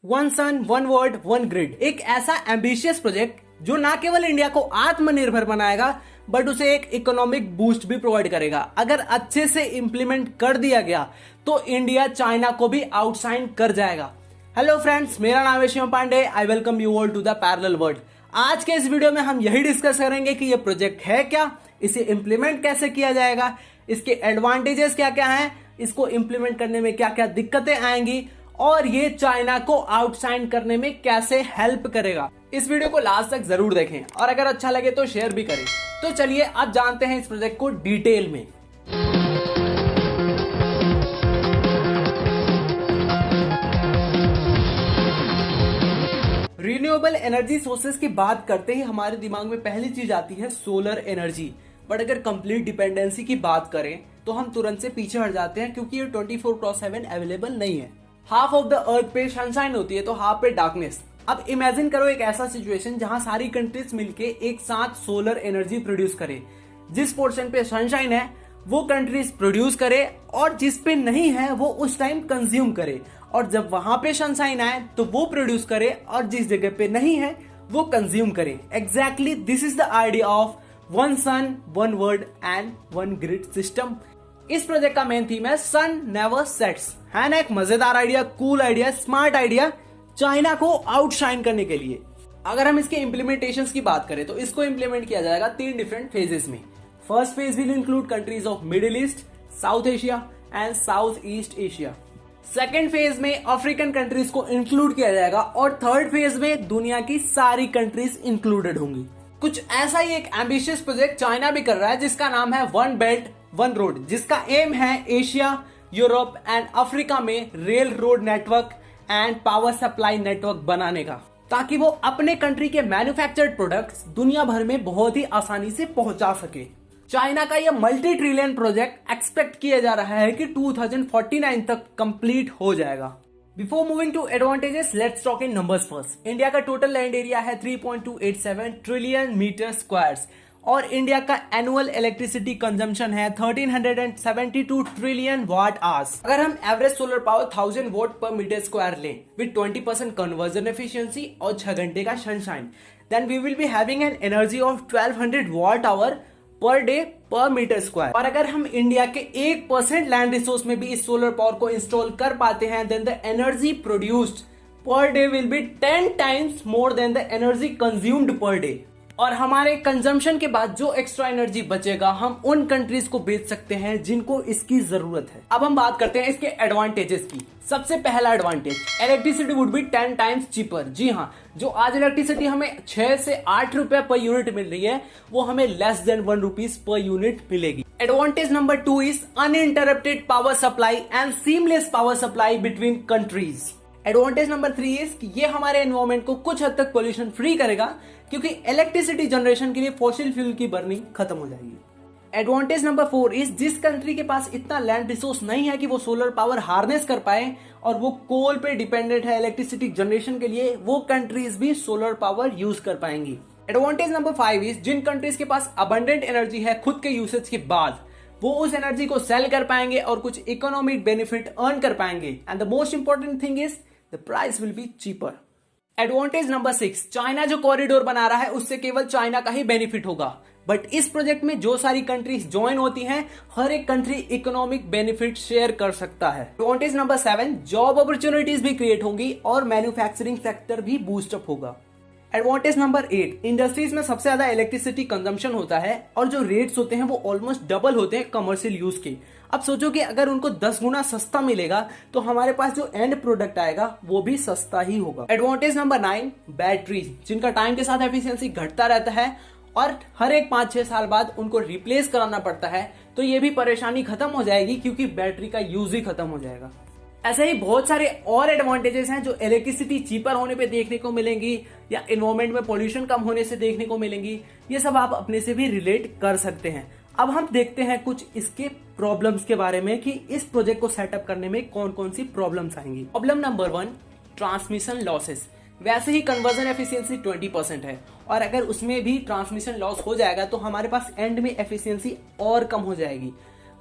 One sun one world one grid एक ऐसा ambitious project जो ना केवल इंडिया को आत्मनिर्भर बनाएगा बट उसे एक इकोनॉमिक बूस्ट भी प्रोवाइड करेगा। अगर अच्छे से इंप्लीमेंट कर दिया गया तो इंडिया चाइना को भी आउटशाइन कर जाएगा। हेलो फ्रेंड्स, मेरा नाम है Shivam Pandey. I welcome you all to the parallel world. आज के इस वीडियो में हम यही डिस्कस करेंगे कि ये प्रोजेक्ट है क्या, इसे इंप्लीमेंट कैसे किया जाएगा, इसके एडवांटेजेस क्या क्या हैं, इसको इंप्लीमेंट करने में क्या क्या दिक्कतें आएंगी और ये चाइना को आउटशाइन करने में कैसे हेल्प करेगा। इस वीडियो को लास्ट तक जरूर देखें और अगर अच्छा लगे तो शेयर भी करें। तो चलिए अब जानते हैं इस प्रोजेक्ट को डिटेल में। रिन्यूएबल एनर्जी सोर्सेज की बात करते ही हमारे दिमाग में पहली चीज आती है सोलर एनर्जी। बट अगर कंप्लीट डिपेंडेंसी की बात करें तो हम तुरंत से पीछे हट जाते हैं क्योंकि ये 24/7 अवेलेबल नहीं है। हाफ ऑफ द अर्थ पे सनशाइन होती है तो हाफ पे डार्कनेस। अब इमेजिन करो एक ऐसा सिचुएशन जहां सारी कंट्रीज मिलके एक साथ सोलर एनर्जी प्रोड्यूस करे। जिस पोर्शन पे सनशाइन है वो कंट्रीज प्रोड्यूस करे और जिस पे नहीं है वो उस टाइम कंज्यूम करे, और जब वहां पे सनशाइन आए तो वो प्रोड्यूस करे और जिस जगह पे नहीं है वो कंज्यूम करे। Exactly this is the idea of one sun one world and one grid system. इस प्रोजेक्ट का मेन थीम है सन नेवर सेट्स। है ना एक मजेदार idea, cool idea, smart idea China को आउटशाइन करने के लिए। अगर हम इसके इंप्लीमेंटेशन की बात करें तो इसको इंप्लीमेंट किया जाएगा 3 डिफरेंट फेजेस में। First phase will include countries of middle east, south Asia and south east Asia. Second phase में अफ्रीकन कंट्रीज को इंक्लूड किया जाएगा और थर्ड फेज में दुनिया की सारी कंट्रीज इंक्लूडेड होंगी। कुछ ऐसा ही एक एम्बिशियस प्रोजेक्ट चाइना भी कर रहा है जिसका नाम है वन बेल्ट वन रोड, जिसका एम है एशिया, यूरोप एंड अफ्रीका में rail road network and power supply network बनाने का, ताकि वो अपने कंट्री के मैन्युफैक्चर्ड प्रोडक्ट्स दुनिया भर में बहुत ही आसानी से पहुंचा सके। चाइना का यह मल्टी ट्रिलियन प्रोजेक्ट एक्सपेक्ट किया जा रहा है कि 2049 तक कंप्लीट हो जाएगा। Before moving to advantages, let's talk in numbers first. India का टोटल लैंड एरिया है 3.287 ट्रिलियन मीटर स्क्वायर्स और इंडिया का एनुअल इलेक्ट्रिसिटी कंजम्पशन है 1372 ट्रिलियन वाट आवर्स। अगर हम average solar power 1000 watt per meter square लें विद 20% कन्वर्जन एफिशिएंसी और 6 घंटे का sunshine, then we will be having an energy of 1200 watt hour per day per meter square. और अगर हम इंडिया के 1% लैंड रिसोर्स में भी इस सोलर पावर को इंस्टॉल कर पाते हैं, then the energy produced per day will be 10 times more than the energy consumed per day. और हमारे कंजम्पशन के बाद जो एक्स्ट्रा एनर्जी बचेगा हम उन कंट्रीज को बेच सकते हैं जिनको इसकी जरूरत है। अब हम बात करते हैं इसके एडवांटेजेस की। सबसे पहला advantage, electricity would be 10 times cheaper. जी हाँ, जो आज इलेक्ट्रिसिटी हमें 6 से 8 रुपए पर यूनिट मिल रही है वो हमें less than 1 rupees per unit मिलेगी। Advantage number 2 is uninterrupted power supply and seamless power supply between countries. Advantage number 3 is कि ये हमारे एनवायरमेंट को कुछ हद तक पोल्यूशन फ्री करेगा क्योंकि इलेक्ट्रिसिटी जनरेशन के लिए फॉसिल फ्यूल की बर्निंग खत्म हो जाएगी। एडवांटेज नंबर 4 इज जिस कंट्री के पास इतना लैंड रिसोर्स नहीं है कि वो सोलर पावर हार्नेस कर पाए और वो कोल पे डिपेंडेंट है इलेक्ट्रिसिटी जनरेशन के लिए, वो कंट्रीज भी सोलर पावर यूज कर पाएंगी। एडवांटेज नंबर 5 इज जिन कंट्रीज के पास अबंडेंट एनर्जी है खुद के यूसेज के बाद, वो उस एनर्जी को सेल कर पाएंगे और कुछ इकोनॉमिक बेनिफिट अर्न कर पाएंगे। And the most important thing is the price will be cheaper. Advantage number 6, China जो कॉरिडोर बना रहा है उससे केवल चाइना का ही बेनिफिट होगा, बट इस प्रोजेक्ट में जो सारी कंट्रीज ज्वाइन होती हैं हर एक कंट्री इकोनॉमिक बेनिफिट शेयर कर सकता है। एडवांटेज नंबर 7, जॉब अपॉर्चुनिटीज भी क्रिएट होंगी और मैन्युफैक्चरिंग सेक्टर भी बूस्ट अप होगा। एडवांटेज नंबर 8, इंडस्ट्रीज में सबसे ज्यादा इलेक्ट्रिसिटी कंजम्पशन होता है और जो रेट्स होते हैं वो ऑलमोस्ट डबल होते हैं कमर्शियल यूज के। अब सोचो कि अगर उनको 10 गुना सस्ता मिलेगा तो हमारे पास जो एंड प्रोडक्ट आएगा वो भी सस्ता ही होगा। एडवांटेज नंबर 9, बैटरीज जिनका टाइम के साथ एफिशिएंसी घटता रहता है और हर एक 5-6 साल बाद उनको रिप्लेस कराना पड़ता है, तो ये भी परेशानी खत्म हो जाएगी क्योंकि बैटरी का यूज ही खत्म हो जाएगा। ऐसे ही बहुत सारे और एडवांटेजेस हैं जो इलेक्ट्रिसिटी चीपर होने पे देखने को मिलेंगी या एनवायरमेंट में पोल्यूशन कम होने से देखने को मिलेंगी। ये सब आप अपने से भी रिलेट कर सकते हैं। अब हम देखते हैं कुछ इसके प्रॉब्लम्स के बारे में कि इस प्रोजेक्ट को सेटअप करने में कौन कौन सी प्रॉब्लम्स आएंगी। Problem number 1, transmission losses. वैसे ही कन्वर्जन एफिशिएंसी 20% है और अगर उसमें भी ट्रांसमिशन लॉस हो जाएगा तो हमारे पास एंड में एफिशिएंसी और कम हो जाएगी।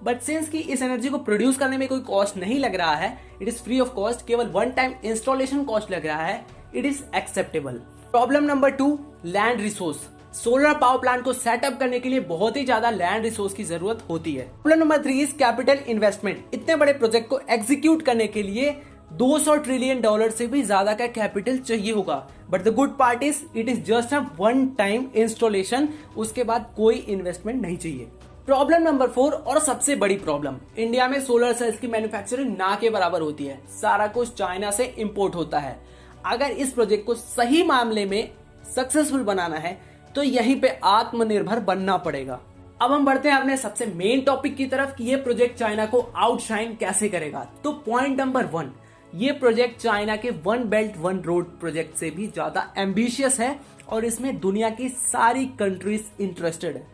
बट सिंस की इस एनर्जी को प्रोड्यूस करने में कोई कॉस्ट नहीं लग रहा है, it is free of cost, केवल वन टाइम इंस्टॉलेशन कॉस्ट लग रहा है, it is acceptable. Problem number 2, land resource. Solar power plant को सेटअप करने के लिए बहुत ही ज्यादा लैंड रिसोर्स की जरूरत होती है। Problem number 3 is capital investment. इतने बड़े प्रोजेक्ट को एग्जीक्यूट करने के लिए $200 ट्रिलियन से भी ज्यादा का कैपिटल चाहिए होगा। But the good part is it is just a one time installation, उसके बाद कोई इन्वेस्टमेंट नहीं चाहिए। प्रॉब्लम नंबर 4 और सबसे बड़ी प्रॉब्लम, इंडिया में सोलर सेल्स की मैन्युफैक्चरिंग ना के बराबर होती है, सारा कुछ चाइना से इंपोर्ट होता है। अगर इस प्रोजेक्ट को सही मामले में सक्सेसफुल बनाना है तो यहीं पे आत्मनिर्भर बनना पड़ेगा। अब हम बढ़ते हैं अपने सबसे मेन टॉपिक की तरफ कि ये प्रोजेक्ट चाइना को आउटशाइन कैसे करेगा। तो पॉइंट नंबर 1, ये प्रोजेक्ट चाइना के one belt one road project से भी ज्यादा एम्बिशियस है और इसमें दुनिया की सारी कंट्रीज इंटरेस्टेड है।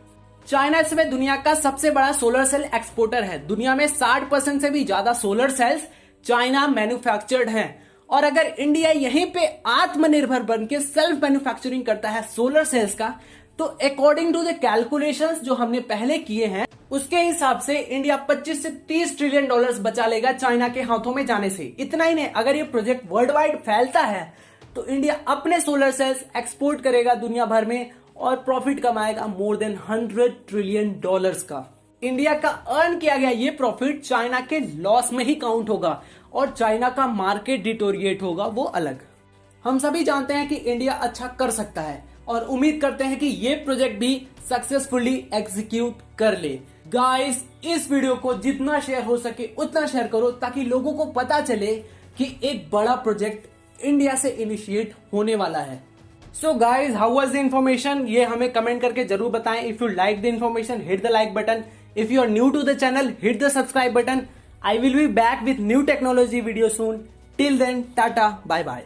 चाइना इस समय दुनिया का सबसे बड़ा सोलर सेल एक्सपोर्टर है। दुनिया में 60% से भी ज्यादा सोलर सेल्स चाइना मैन्युफैक्चर्ड हैं। और अगर इंडिया यहीं पे आत्मनिर्भर बनके सेल्फ मैन्युफैक्चरिंग करता है सोलर सेल्स का, तो अकॉर्डिंग टू द कैलकुलेशंस जो हमने पहले किए हैं, उसके हिसाब से इंडिया 25 से 30 ट्रिलियन डॉलर्स बचा लेगा चाइना के हाथों में जाने से। इतना ही नहीं, अगर ये प्रोजेक्ट वर्ल्ड वाइड फैलता है तो इंडिया अपने सोलर सेल्स एक्सपोर्ट करेगा दुनिया भर में और प्रॉफिट कमाएगा मोर देन $100 ट्रिलियन का। इंडिया का अर्न किया गया ये प्रॉफिट चाइना के लॉस में ही काउंट होगा और चाइना का मार्केट डिटोरिएट होगा, वो अलग। हम सभी जानते हैं कि इंडिया अच्छा कर सकता है और उम्मीद करते हैं कि ये प्रोजेक्ट भी सक्सेसफुली एग्जीक्यूट कर ले। गाइस, इस वीडियो को जितना शेयर हो सके उतना शेयर करो ताकि लोगों को पता चले कि एक बड़ा प्रोजेक्ट इंडिया से इनिशिएट होने वाला है। So guys, how was the information? ये हमें कमेंट करके जरूर बताएं। If you like the information, hit the like button. If you are new to the channel, hit the subscribe button. I will be back with new technology video soon. Till then, tata, bye bye.